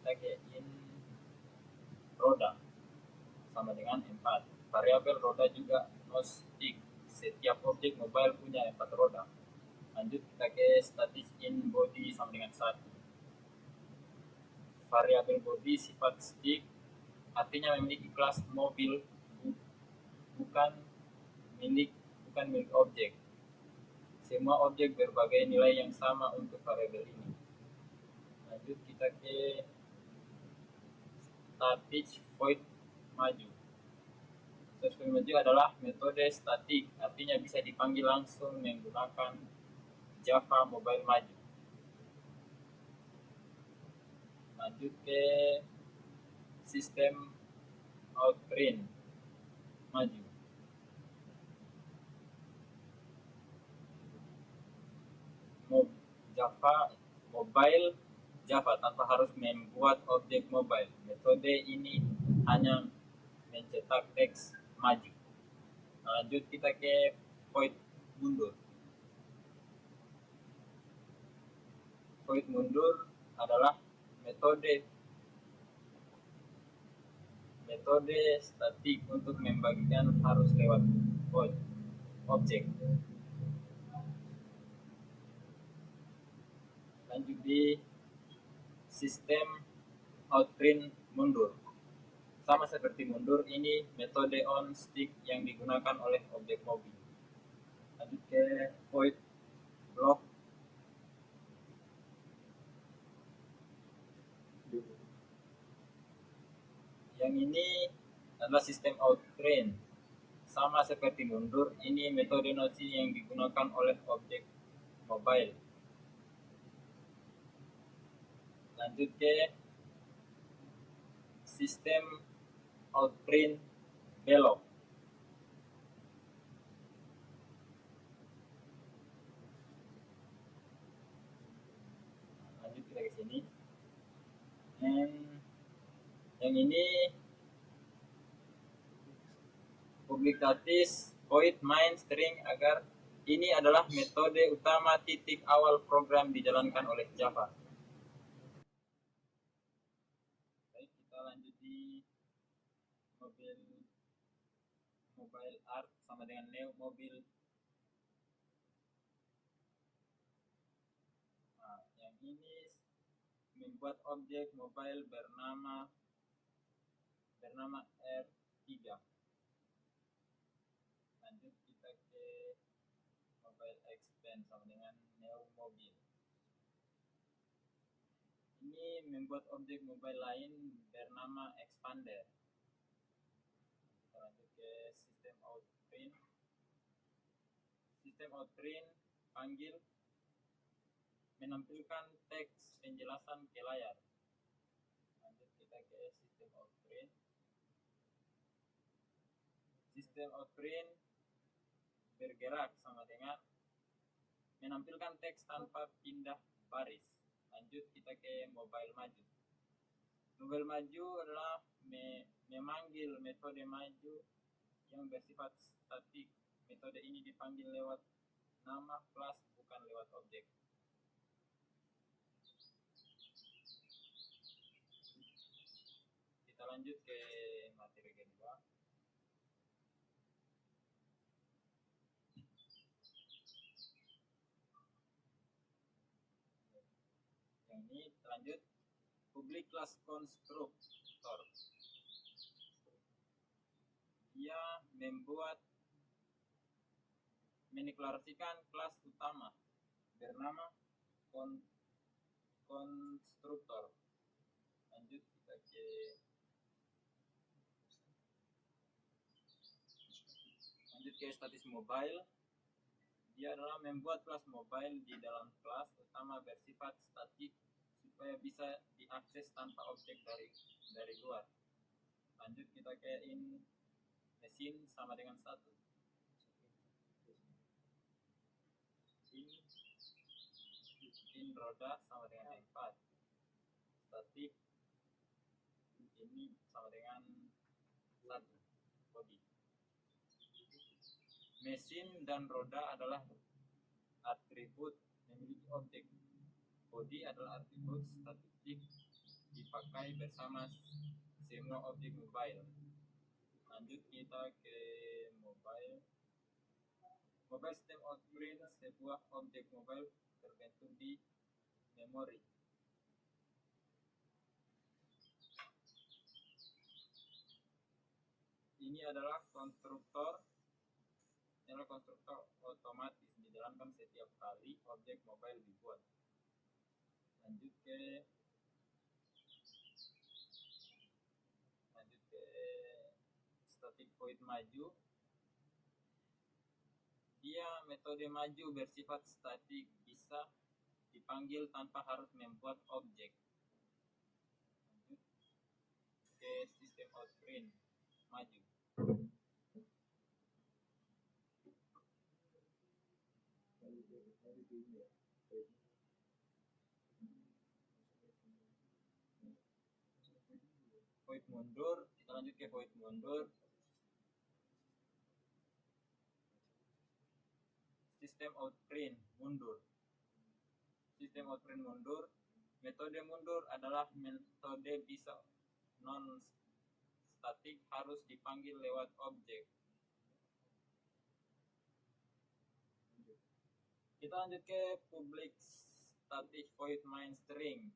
kita ke in roda sama dengan 4. Variabel roda juga no stick. Setiap objek mobile punya 4 roda. Lanjut kita ke static in body sama dengan 1. Variabel body sifat stick artinya memiliki kelas mobil, bukan milik objek. Semua objek berbagai nilai yang sama untuk variabel ini. Lanjut kita ke static void maju. Static maju adalah metode statik, artinya bisa dipanggil langsung menggunakan Java Mobile Maju. Lanjut ke sistem outprint maju. Java Mobile Java tanpa harus membuat objek mobile. Metode ini hanya mencetak teks maju. Lanjut kita ke void mundur. Void mundur adalah metode statik untuk membagikan arus lewat void objek. Lanjut di sistem outprint mundur. Sama seperti mundur, ini metode on stick yang digunakan oleh objek mobil. Lanjut ke void block. Yang ini adalah sistem outprint. Sama seperti mundur, ini metode nosi yang digunakan oleh objek mobile. Lanjut ke sistem outprint belok. Lanjut kita ke sini. Yang ini public status void main string agar ini adalah metode utama titik awal program dijalankan oleh Java. Baik, kita lanjut di mobile art sama dengan new mobile. Nah, yang ini membuat objek mobile bernama R3. Lanjut kita ke mobile expand sama dengan new mobile. Ini membuat objek mobile lain bernama expander. Kita lanjut ke sistem outprint. Sistem outprint panggil menampilkan teks penjelasan ke layar. Lanjut kita ke sistem outprint. Sistem outprint bergerak sama dengan menampilkan teks tanpa pindah baris. Lanjut kita ke mobile maju. Mobile maju adalah memanggil metode maju yang bersifat statik. Metode ini dipanggil lewat nama kelas, bukan lewat objek. Kita lanjut ke materi kedua. Yang ini lanjut public class constructor. Dia mendeklarasikan kelas utama bernama konstruktor. Lanjut kita ke status mobile. Dia adalah membuat kelas mobile di dalam kelas utama bersifat statik supaya bisa diakses tanpa objek dari luar. Lanjut kita ke in mesin sama dengan 1. In roda sama dengan 4. Statik ini sama dengan 1. Body. Mesin dan roda adalah atribut memiliki objek. Body adalah atribut statistik dipakai nilai bersama semua objek mobile. Lanjut kita ke mobile. Mobile system outprint sebuah objek mobile terbentuk di memori. Ini adalah konstruktor otomatis dijalankan setiap kali objek mobile dibuat. Lanjut ke static void maju. Dia metode maju bersifat statik, bisa dipanggil tanpa harus membuat objek. Lanjut ke sistem outprint maju. Void mundur, kita lanjut ke void mundur. Sistem outprint mundur. Sistem outprint mundur. Metode mundur adalah metode bisa non statik, harus dipanggil lewat objek. Kita lanjut ke public static void main string.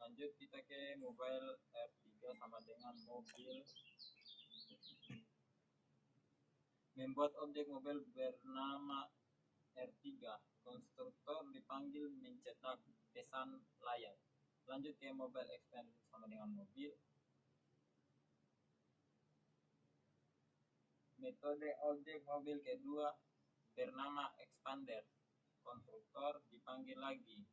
Lanjut kita ke mobile R3 sama dengan mobil. Membuat objek mobile bernama R3. Konstruktor dipanggil mencetak pesan layar. Lanjut ke mobile expand sama dengan mobil. Metode objek mobil kedua bernama expander. Konstruktor dipanggil lagi.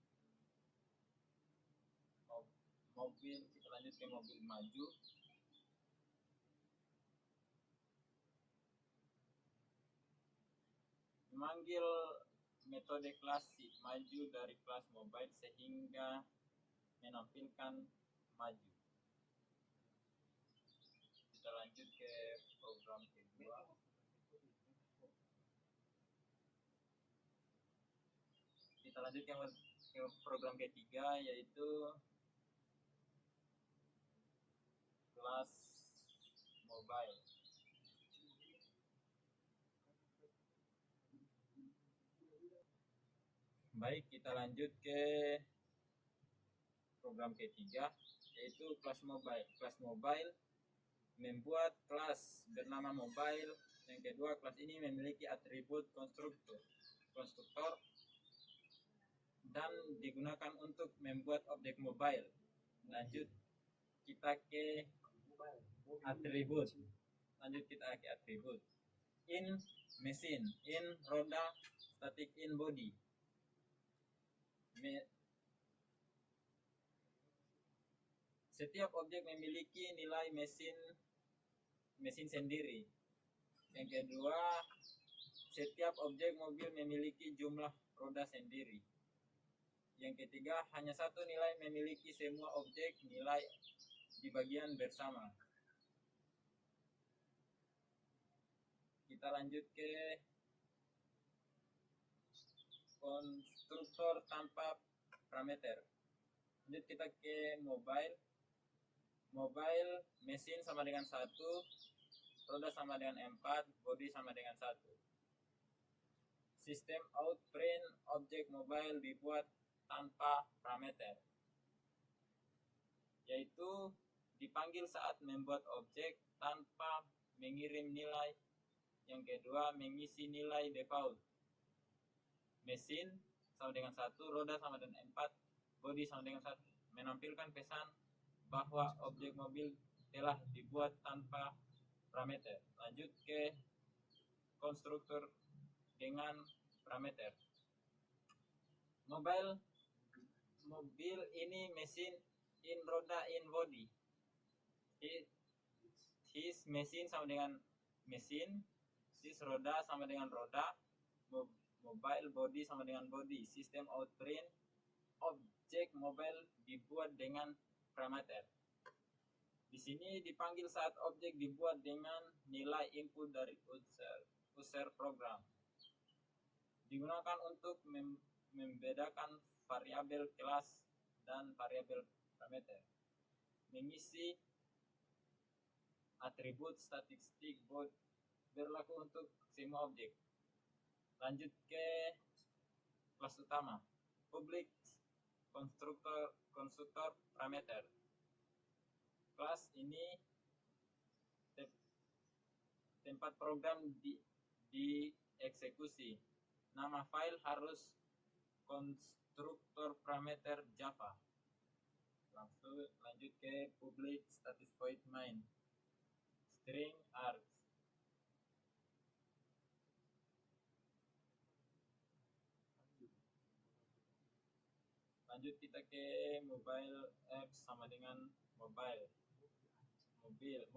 Mobil, kita lanjut ke mobil maju. Memanggil metode klasik maju dari kelas mobile sehingga menampilkan maju. Kita lanjut ke program kedua. Kita lanjut ke program ketiga, yaitu kelas mobile. Baik, kita lanjut ke program ketiga, yaitu kelas mobile. Kelas mobile membuat kelas bernama mobile. Yang kedua, kelas ini memiliki atribut konstruktor dan digunakan untuk membuat objek mobile. Lanjut kita ke atribut. In mesin, in roda, static in body. Setiap objek memiliki nilai mesin sendiri. Yang kedua, setiap objek mobil memiliki jumlah roda sendiri. Yang ketiga, hanya satu nilai memiliki semua objek nilai di bagian bersama. Kita lanjut ke konstruktor tanpa parameter. Lanjut kita ke mobile. Mobile, mesin sama dengan 1, roda sama dengan 4, body sama dengan 1. Sistem outprint objek mobile dibuat tanpa parameter, yaitu dipanggil saat membuat objek tanpa mengirim nilai. Yang kedua, mengisi nilai default. Mesin sama dengan 1, roda sama dengan 4, body sama dengan 1. Menampilkan pesan bahwa objek mobil telah dibuat tanpa parameter. Lanjut ke konstruktor dengan parameter. Mobil ini mesin, in roda, in body. His mesin sama dengan mesin, his roda sama dengan roda, mobile body sama dengan body. Sistem outprint objek mobile dibuat dengan parameter. Di sini dipanggil saat objek dibuat dengan nilai input dari user program. Digunakan untuk membedakan variabel kelas dan variabel parameter. Mengisi atribut statistik berlaku untuk semua objek. Lanjut ke kelas utama. Public konstruktor parameter. Kelas ini tempat program dieksekusi. Nama file harus konstruktor parameter Java. Langsung lanjut ke public static void main. String args. Lanjut kita ke mobile x sama dengan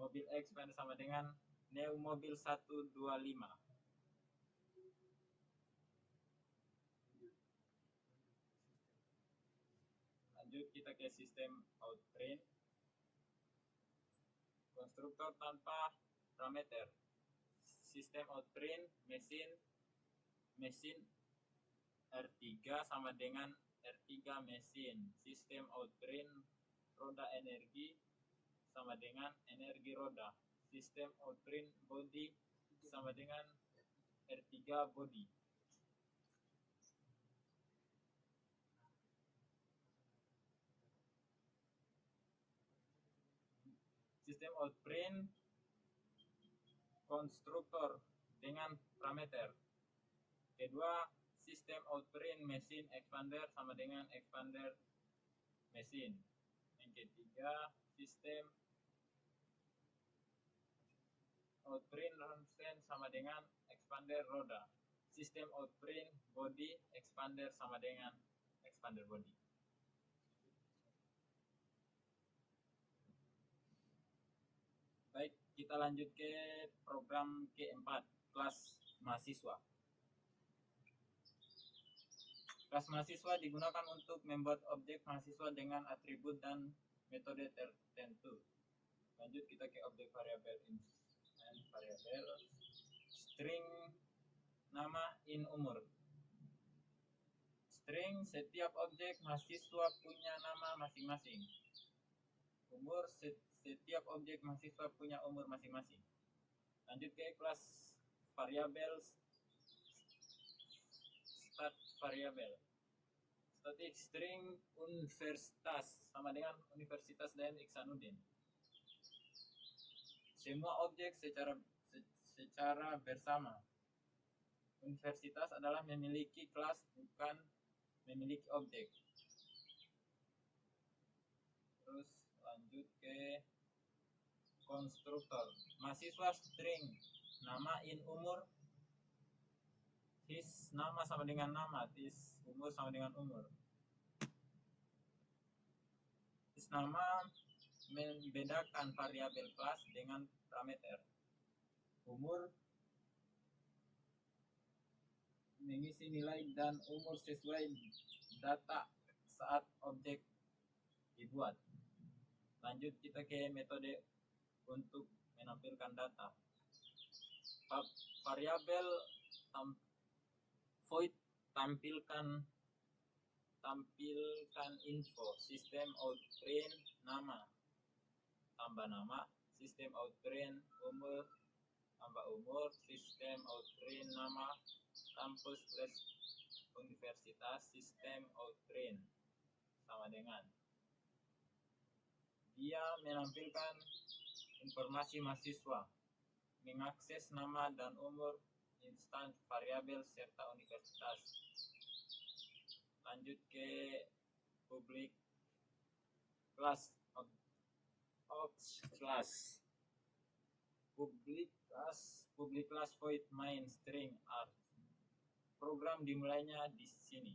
mobil x sama dengan new mobil 125. Lanjut kita ke sistem outprint. Konstruktor tanpa parameter. Sistem outprint mesin R3 sama dengan R3 mesin. Sistem outprint roda energi sama dengan energi roda. Sistem outprint body sama dengan R3 body. Sistem outprint konstruktor dengan parameter. Kedua, sistem outprint mesin expander sama dengan expander mesin. Yang ketiga, sistem outprint ronsen sama dengan expander roda. Sistem outprint body expander sama dengan expander body. Baik, kita lanjut ke program keempat, kelas mahasiswa. Kelas mahasiswa digunakan untuk membuat objek mahasiswa dengan atribut dan metode tertentu. Lanjut kita ke objek variabel int and variabel string nama in umur. String setiap objek mahasiswa punya nama masing-masing. Umur setiap objek mahasiswa punya umur masing-masing. Lanjut ke kelas variabel stat variabel. Static string universitas sama dengan Universitas dan Iksanuddin. Semua objek secara bersama. Universitas adalah memiliki kelas bukan memiliki objek. Terus lanjut ke konstruktor. Mahasiswa string nama in umur. His nama sama dengan nama, his umur sama dengan umur. His nama membedakan variabel kelas dengan parameter. Umur mengisi nilai dan umur sesuai data saat objek dibuat. Lanjut kita ke metode untuk menampilkan data. Variabel void tampilkan info. Sistem outprint nama tambah nama. Sistem outprint umur tambah umur. Sistem outprint nama kampus plus universitas. Sistem outprint sama dengan dia menampilkan informasi mahasiswa, mengakses nama dan umur, instan variabel serta universitas. Lanjut ke public class class. Public class void main string art. Program dimulainya di sini.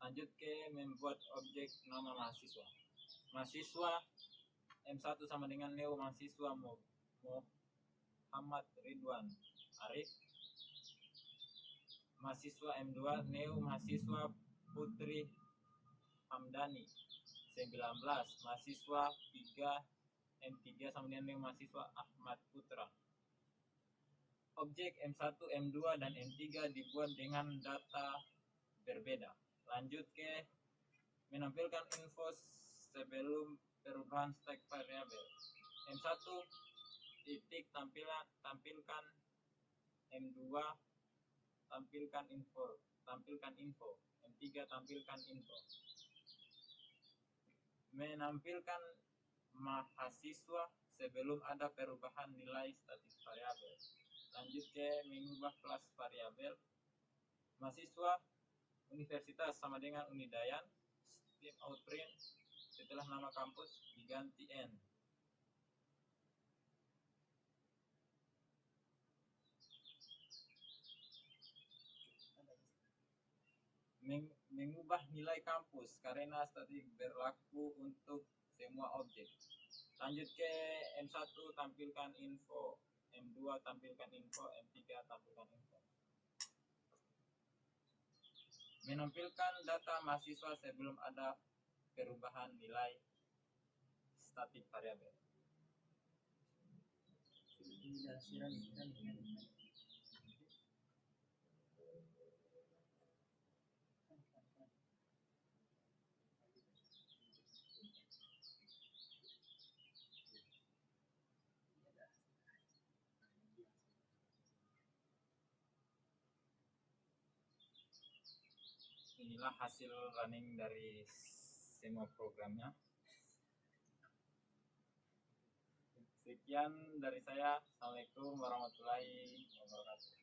Lanjut ke membuat objek nama mahasiswa. Mahasiswa M1 sama dengan Neo mahasiswa Muhammad Ridwan Arif. mahasiswa M2 Neo mahasiswa Putri Hamdani. 19 mahasiswa 3 M3 sama dengan Neo mahasiswa Ahmad Putra. Objek M1, M2 dan M3 dibuat dengan data berbeda. Lanjut ke menampilkan info sebelum perubahan stack variabel. M1 titik tampilkan M2 tampilkan info, M3 tampilkan info. Menampilkan mahasiswa sebelum ada perubahan nilai statis variabel. Lanjut ke mengubah kelas variabel. Mahasiswa universitas sama dengan Unidayan. Setiap outprint setelah nama kampus diganti N. Mengubah nilai kampus karena statik berlaku untuk semua objek. Lanjut ke M1 tampilkan info, M2 tampilkan info, M3 tampilkan info. Menampilkan data mahasiswa sebelum ada perubahan nilai statik variabel. Inilah hasil running dari semua programnya. Sekian dari saya. Assalamualaikum warahmatullahi wabarakatuh.